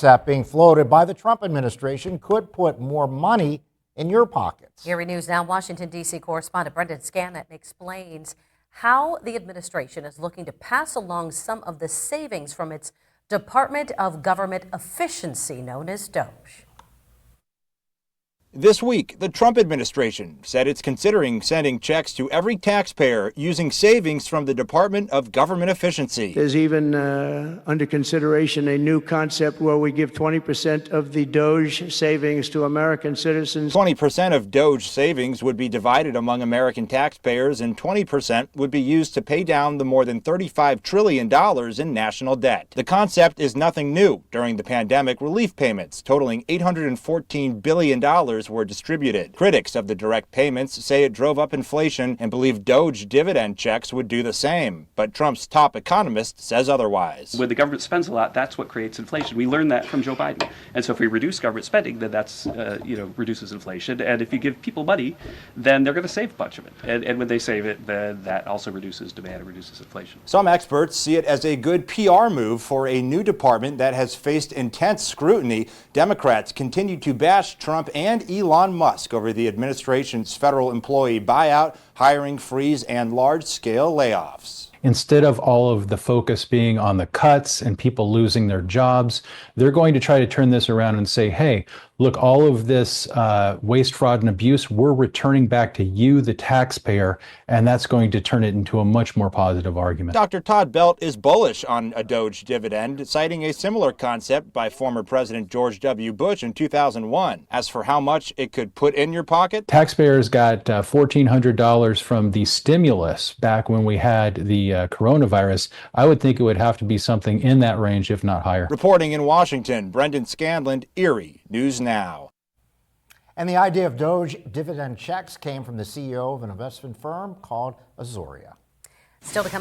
That being floated by the Trump administration could put more money in your pockets. Erie News Now Washington, D.C. correspondent Brendan Scanlon explains how the administration is looking to pass along some of the savings from its Department of Government Efficiency, known as DOGE. This week, the Trump administration said it's considering sending checks to every taxpayer using savings from the Department of Government Efficiency. There's even under consideration a new concept where we give 20% of the DOGE savings to American citizens. 20% of DOGE savings would be divided among American taxpayers, and 20% would be used to pay down the more than $35 trillion in national debt. The concept is nothing new. During the pandemic, relief payments totaling $814 billion were distributed. Critics of the direct payments say it drove up inflation and believe DOGE dividend checks would do the same. But Trump's top economist says otherwise. When the government spends a lot, that's what creates inflation. We learned that from Joe Biden. And so if we reduce government spending, then that's, reduces inflation. And if you give people money, then they're going to save a bunch of it. And when they save it, then that also reduces demand and reduces inflation. Some experts see it as a good PR move for a new department that has faced intense scrutiny. Democrats continue to bash Trump and Elon Musk over the administration's federal employee buyout, hiring freeze, and large-scale layoffs. Instead of all of the focus being on the cuts and people losing their jobs, they're going to try to turn this around and say, hey, look, all of this waste, fraud, and abuse, we're returning back to you, the taxpayer, and that's going to turn it into a much more positive argument. Dr. Todd Belt is bullish on a DOGE dividend, citing a similar concept by former President George W. Bush in 2001. As for how much it could put in your pocket, taxpayers got $1,400 from the stimulus back when we had the coronavirus. I would think it would have to be something in that range, if not higher. Reporting in Washington, Brendan Scanlon, Erie News Now. And the idea of DOGE dividend checks came from the CEO of an investment firm called Azoria. Still to come.